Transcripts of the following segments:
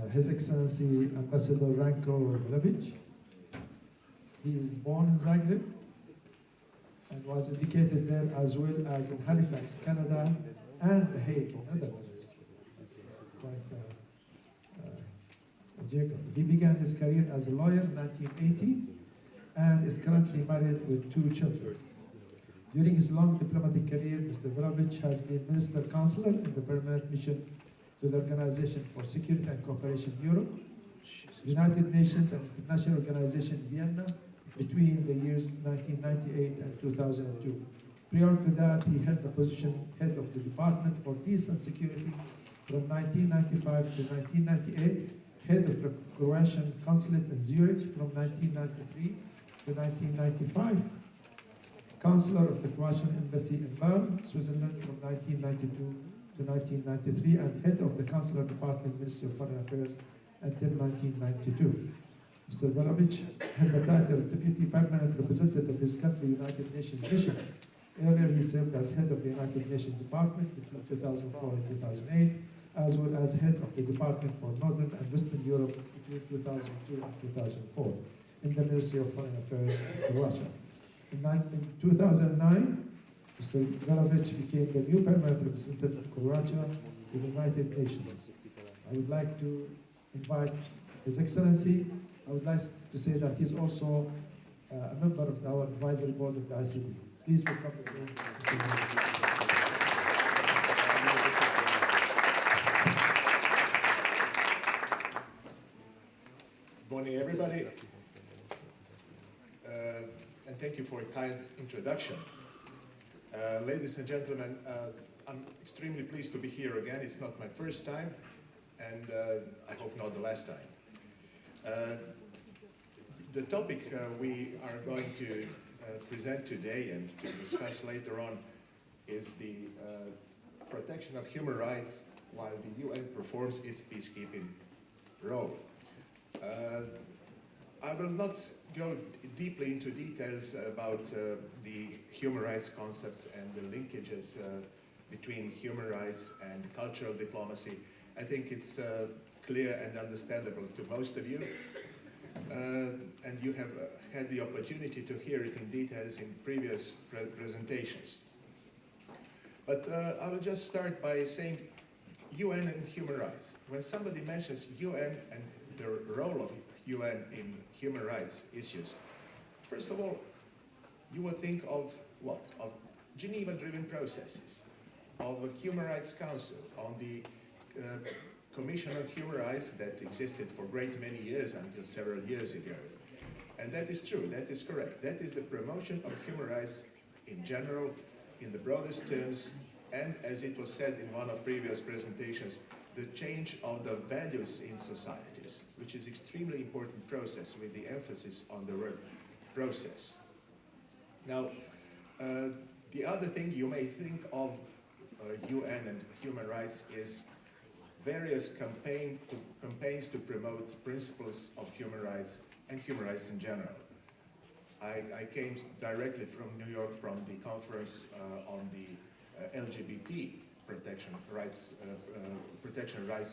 His Excellency Ambassador Ranko Vilovic. He is born in Zagreb and was educated there as well as in Halifax, Canada, and The Hague, Netherlands. Quite a geography. He began his career as a lawyer in 1980 and is currently married with 2 children. During his long diplomatic career, Mr. Vilovic has been Minister Counselor in the Permanent Mission to the Organization for Security and Cooperation in Europe, United Nations and International Organization Vienna between the years 1998 and 2002. Prior to that, he held the position head of the Department for Peace and Security from 1995 to 1998, head of the Croatian Consulate in Zurich from 1993 to 1995, Counselor of the Croatian Embassy in Bern, Switzerland from 1992 to 1993, and head of the Consular Department, Ministry of Foreign Affairs until 1992. Mr. Vilovic held the title of Deputy Permanent Representative of his country, United Nations Mission. Earlier, he served as head of the United Nations Department between 2004 and 2008, as well as head of the Department for Northern and Western Europe between 2002 and 2004 in the Ministry of Foreign Affairs of Croatia. In 2009, Mr. Vilovic became the new permanent representative of Croatia to the United Nations. I would like to invite His Excellency. I would like to say that he's also a member of our advisory board of the ICD. Please welcome Mr. Vilovic. Good morning, everybody. And thank you for a kind introduction. Ladies and gentlemen, I'm extremely pleased to be here again. It's not my first time, and I hope not the last time. The topic we are going to present today and to discuss later on is the protection of human rights while the UN performs its peacekeeping role. I will not go deeply into details about the human rights concepts and the linkages between human rights and cultural diplomacy. I think it's clear and understandable to most of you. And you have had the opportunity to hear it in details in previous presentations. But I will just start by saying UN and human rights. When somebody mentions UN and the role of UN in human rights issues, first of all, you would think of what? Of Geneva-driven processes, of a Human Rights Council, on the Commission on Human Rights that existed for great many years until several years ago. And that is true, that is correct. That is the promotion of human rights in general, in the broadest terms, and as it was said in one of previous presentations, the change of the values in societies, which is extremely important process with the emphasis on the word process. Now, the other thing you may think of UN and human rights is various campaigns to promote principles of human rights and human rights in general. I came directly from New York from the conference on the LGBT protection rights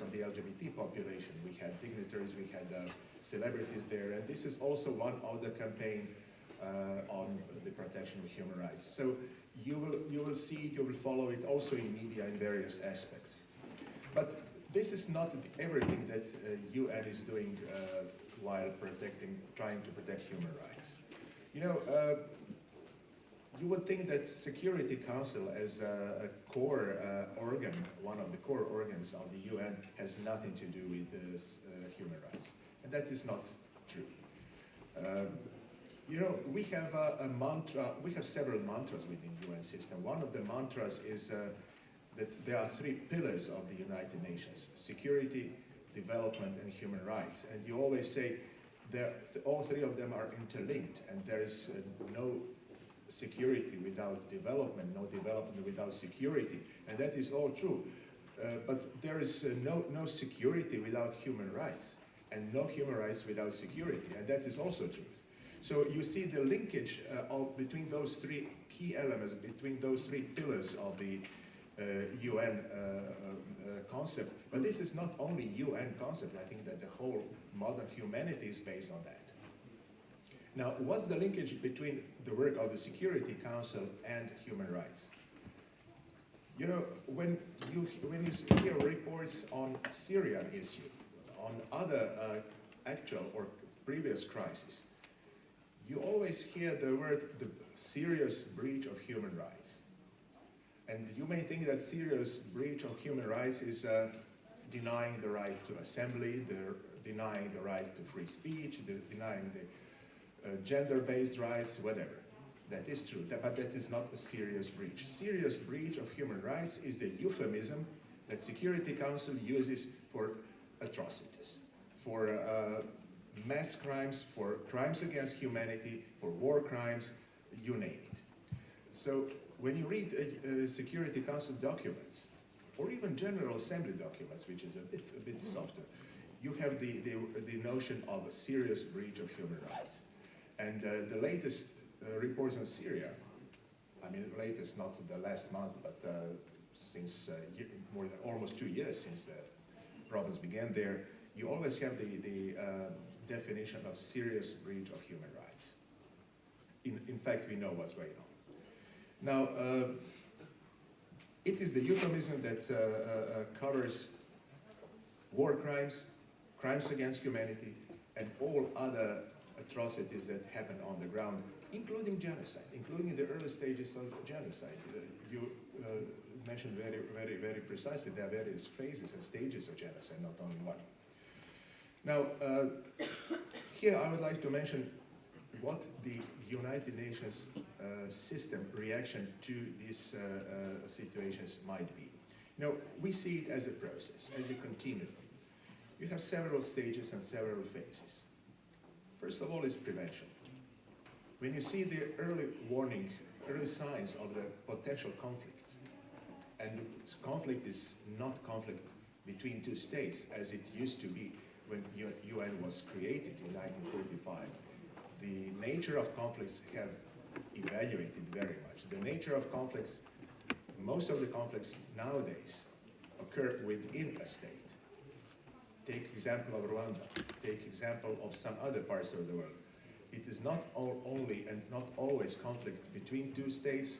of the LGBT population. We had dignitaries, we had celebrities there, and this is also one of the campaign on the protection of human rights. So you will see it, you will follow it also in media in various aspects. But this is not everything that UN is doing while trying to protect human rights. You know, you would think that Security Council as a core organ, one of the core organs of the UN, has nothing to do with human rights. And that is not true. You know, we have a mantra, we have several mantras within the UN system. One of the mantras is that there are 3 pillars of the United Nations: security, development, and human rights. And you always say that all 3 of them are interlinked, and there is no security without development, no development without security, and that is all true. But there is no security without human rights, and no human rights without security, and that is also true. So you see the linkage between those 3 key elements, between those 3 pillars of the UN concept. But this is not only UN concept. I think that the whole modern humanity is based on that. Now, what's the linkage between the work of the Security Council and human rights? You know, when you hear reports on Syrian issue, on other actual or previous crises, you always hear the word the serious breach of human rights. And you may think that serious breach of human rights is denying the right to assembly, denying the right to free speech, denying the gender-based rights, whatever. That is true, but that is not a serious breach. Serious breach of human rights is the euphemism that Security Council uses for atrocities, for mass crimes, for crimes against humanity, for war crimes, you name it. So when you read Security Council documents, or even General Assembly documents, which is a bit softer, you have the notion of a serious breach of human rights. And the latest reports on Syria, I mean, latest, not the last month, but since more than almost 2 years since the problems began there, you always have the definition of serious breach of human rights. In fact, we know what's going on. Now, it is the euphemism that covers war crimes, crimes against humanity, and all other atrocities that happen on the ground, including genocide, including the early stages of genocide. You mentioned very precisely there are various phases and stages of genocide, not only one. Now, here I would like to mention what the United Nations system reaction to these situations might be. Now, we see it as a process, as a continuum. You have several stages and several phases. First of all is prevention. When you see the early warning, early signs of the potential conflict, and conflict is not conflict between two states as it used to be when UN was created in 1945. The nature of conflicts have evaluated very much. The nature of conflicts, most of the conflicts nowadays occur within a state. Take example of Rwanda, take example of some other parts of the world. It is not only and not always conflict between two states.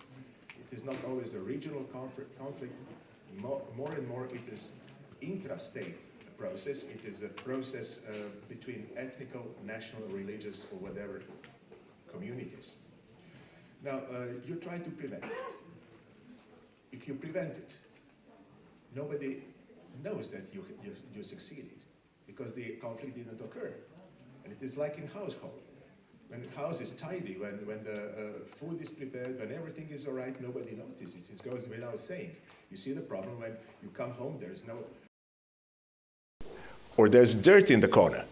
It is not always a regional conflict. More and more it is intra-state process. It is a process between ethnical, national, religious, or whatever communities. Now, you try to prevent it. If you prevent it, nobody knows that you succeeded because the conflict didn't occur. And it is like in household. When the house is tidy, when the food is prepared, when everything is all right, nobody notices. It goes without saying. You see the problem when you come home, there's no... or there's dirt in the corner.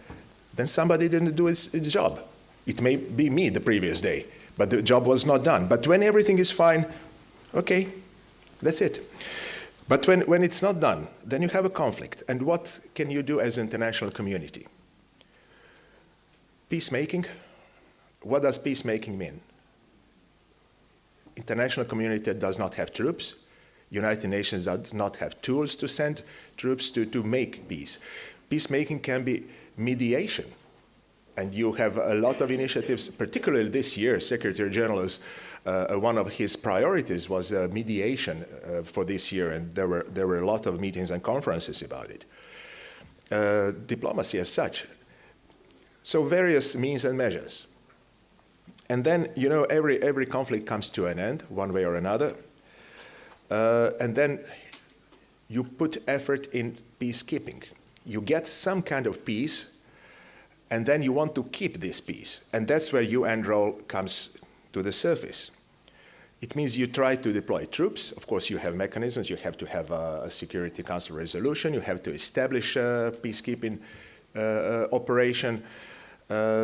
Then somebody didn't do its job. It may be me the previous day, but the job was not done. But when everything is fine, okay, that's it. But when it's not done, then you have a conflict. And what can you do as an international community? Peacemaking. What does peacemaking mean? International community does not have troops. United Nations does not have tools to send troops to make peace. Peacemaking can be mediation. And you have a lot of initiatives, particularly this year, Secretary General is, one of his priorities was mediation for this year, and there were a lot of meetings and conferences about it. Diplomacy as such. So various means and measures. And then, you know, every conflict comes to an end, one way or another. And then you put effort in peacekeeping. You get some kind of peace, and then you want to keep this peace. And that's where UN role comes to the surface. It means you try to deploy troops. Of course, you have mechanisms. You have to have a Security Council resolution. You have to establish a peacekeeping operation.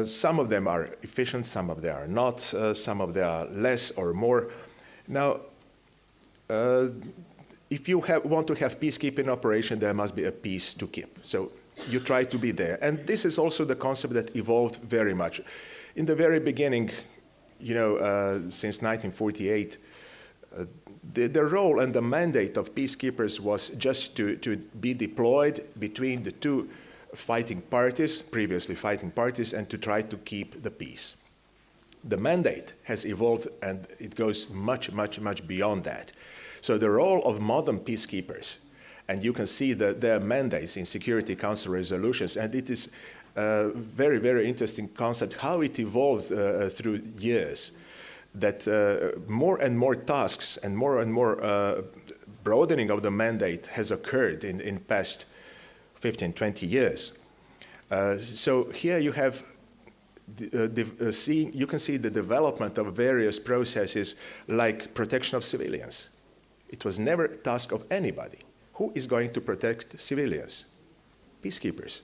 Some of them are efficient, some of them are not, some of them are less or more. Now, if you want to have peacekeeping operation, there must be a peace to keep. So you try to be there. And this is also the concept that evolved very much. In the very beginning, you know, since 1948, The role and the mandate of peacekeepers was just to be deployed between the two previously fighting parties, and to try to keep the peace. The mandate has evolved, and it goes much, much, much beyond that. So the role of modern peacekeepers, and you can see their mandates in Security Council resolutions, and it is a very, very interesting concept, how it evolved through years, that more and more tasks and more broadening of the mandate has occurred in past 15, 20 years. So here you have you can see the development of various processes like protection of civilians. It was never a task of anybody. Who is going to protect civilians? Peacekeepers.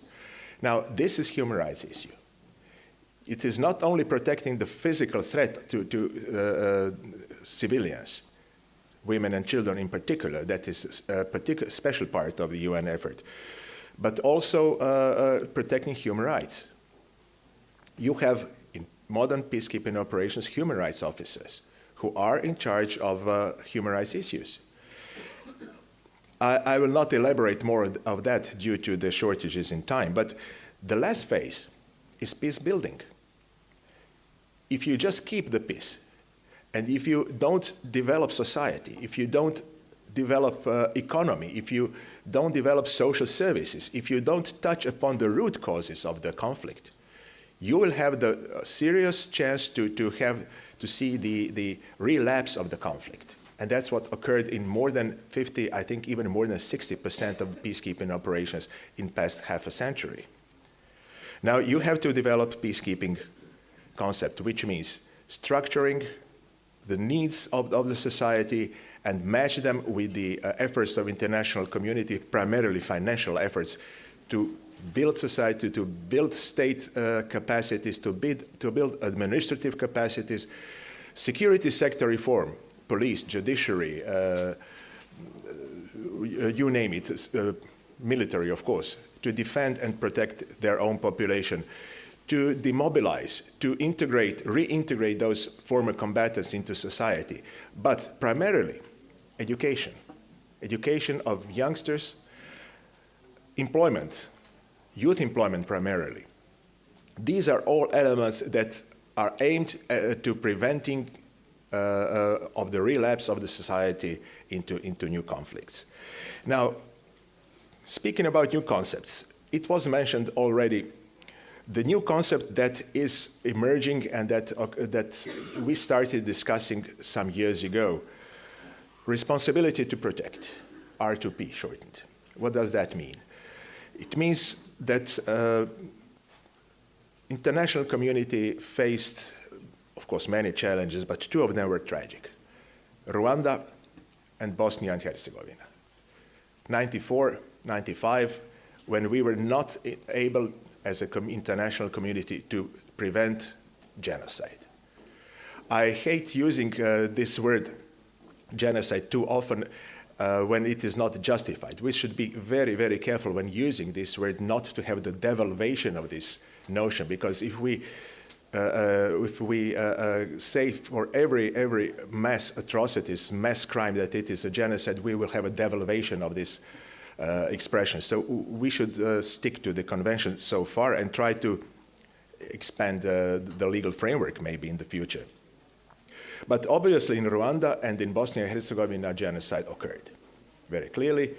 Now, this is a human rights issue. It is not only protecting the physical threat to civilians, women and children in particular, that is a particular special part of the UN effort, but also protecting human rights. You have, in modern peacekeeping operations, human rights officers who are in charge of human rights issues. I will not elaborate more of that due to the shortages in time, but the last phase is peace building. If you just keep the peace, and if you don't develop society, if you don't develop economy, if you don't develop social services, if you don't touch upon the root causes of the conflict, you will have the serious chance to see the relapse of the conflict. And that's what occurred in more than 50, I think even more than 60% of peacekeeping operations in past half a century. Now you have to develop peacekeeping concept, which means structuring the needs of the society and match them with the efforts of international community, primarily financial efforts, to build society, to build state capacities, to build administrative capacities, security sector reform, police, judiciary, you name it, military, of course, to defend and protect their own population, to demobilize, to reintegrate those former combatants into society, but primarily education. Education of youngsters, employment, youth employment primarily. These are all elements that are aimed to preventing of the relapse of the society into new conflicts. Now, speaking about new concepts, it was mentioned already, the new concept that is emerging and that we started discussing some years ago, responsibility to protect, R2P shortened. What does that mean? It means that international community faced, of course, many challenges, but two of them were tragic. Rwanda and Bosnia and Herzegovina. 94, 95, when we were not able as an international community to prevent genocide. I hate using this word genocide too often when it is not justified. We should be very, very careful when using this word not to have the devaluation of this notion, because if we say for every mass atrocities, mass crime that it is a genocide, we will have a devaluation of this expression. So we should stick to the convention so far and try to expand the legal framework maybe in the future. But obviously in Rwanda and in Bosnia and Herzegovina, genocide occurred very clearly,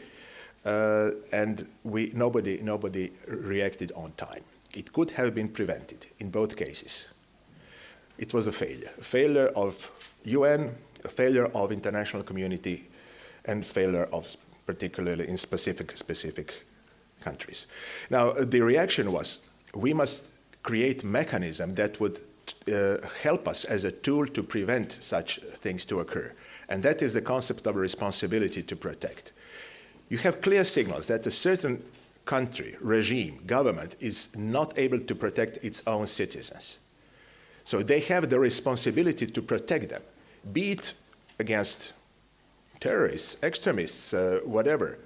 and nobody reacted on time. It could have been prevented in both cases. It was a failure of UN, a failure of international community, and failure of particularly in specific countries. Now, the reaction was, we must create mechanism that would help us as a tool to prevent such things to occur. And that is the concept of responsibility to protect. You have clear signals that a certain country, regime, government is not able to protect its own citizens. So they have the responsibility to protect them, be it against terrorists, extremists, whatever.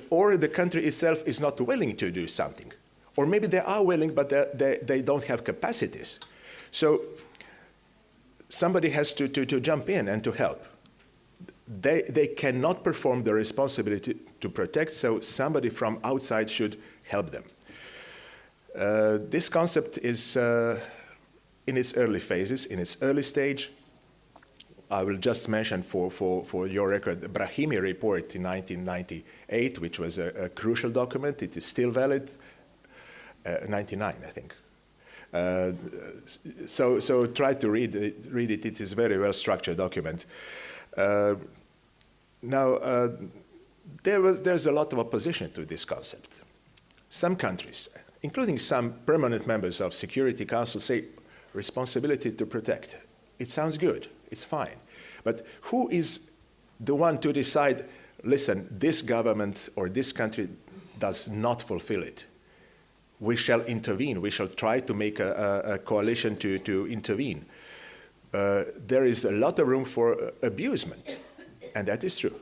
Or the country itself is not willing to do something. Or maybe they are willing, but they don't have capacities. So somebody has to jump in and to help. they cannot perform the responsibility to protect, so somebody from outside should help them. This concept is in its early phases, in its early stage. I will just mention for your record the Brahimi report in 1998, which was a crucial document. It is still valid, 99, I think. So try to read it. It is a very well-structured document. There's a lot of opposition to this concept. Some countries, including some permanent members of Security Council, say responsibility to protect. It sounds good, it's fine. But who is the one to decide, listen, this government or this country does not fulfill it? We shall intervene, we shall try to make a coalition to intervene. There is a lot of room for abusement, and that is true.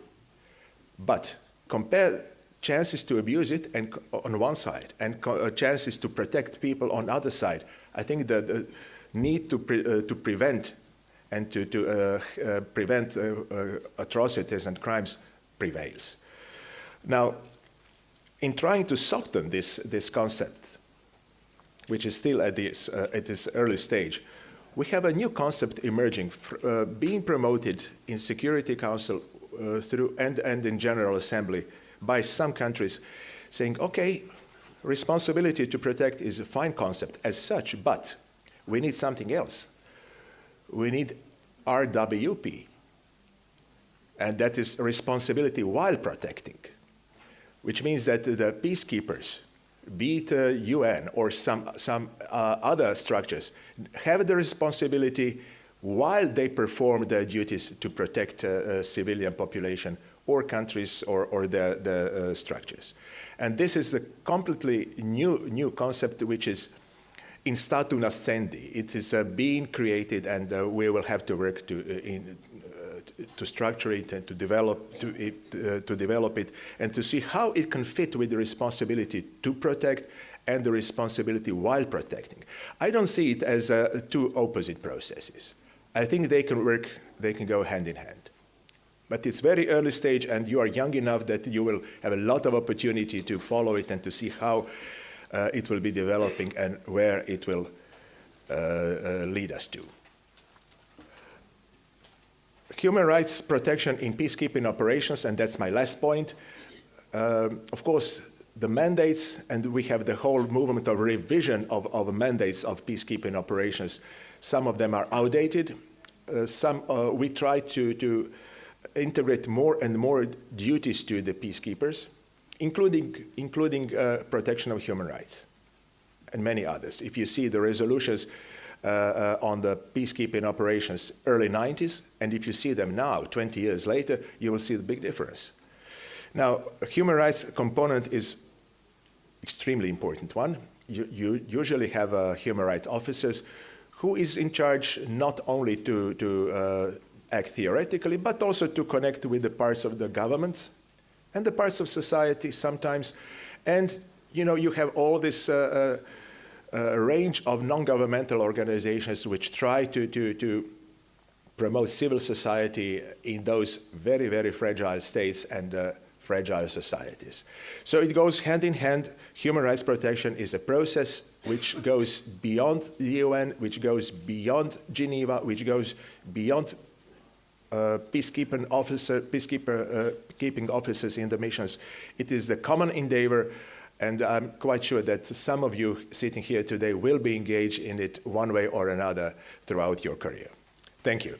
But compare chances to abuse it and, on one side and chances to protect people on the other side. I think that the need to prevent and to prevent atrocities and crimes prevails. Now, in trying to soften this concept, which is still at this early stage, we have a new concept emerging, being promoted in Security Council through and in General Assembly by some countries, saying, okay, responsibility to protect is a fine concept as such, but we need something else. We need RWP, and that is responsibility while protecting, which means that the peacekeepers, be it UN or some other structures, have the responsibility while they perform their duties to protect civilian population or countries or the structures. And this is a completely new concept which is in statu nascendi. It is being created, and we will have to work to structure it and to develop it and to see how it can fit with the responsibility to protect and the responsibility while protecting. I don't see it as two opposite processes. I think they can work, they can go hand in hand. But it's very early stage, and you are young enough that you will have a lot of opportunity to follow it and to see how it will be developing and where it will lead us to. Human rights protection in peacekeeping operations, and that's my last point. Of course, the mandates, and we have the whole movement of revision of mandates of peacekeeping operations. Some of them are outdated. We try to integrate more and more duties to the peacekeepers, including protection of human rights and many others. If you see the resolutions on the peacekeeping operations early 90s, and if you see them now, 20 years later, you will see the big difference. Now, a human rights component is extremely important one. You usually have human rights officers who is in charge not only to act theoretically, but also to connect with the parts of the government and the parts of society sometimes. And you have all this range of non-governmental organizations which try to promote civil society in those very, very fragile states and fragile societies. So it goes hand in hand. Human rights protection is a process which goes beyond the UN, which goes beyond Geneva, which goes beyond peacekeeping officers in the missions. It is the common endeavor, and I'm quite sure that some of you sitting here today will be engaged in it one way or another throughout your career. Thank you.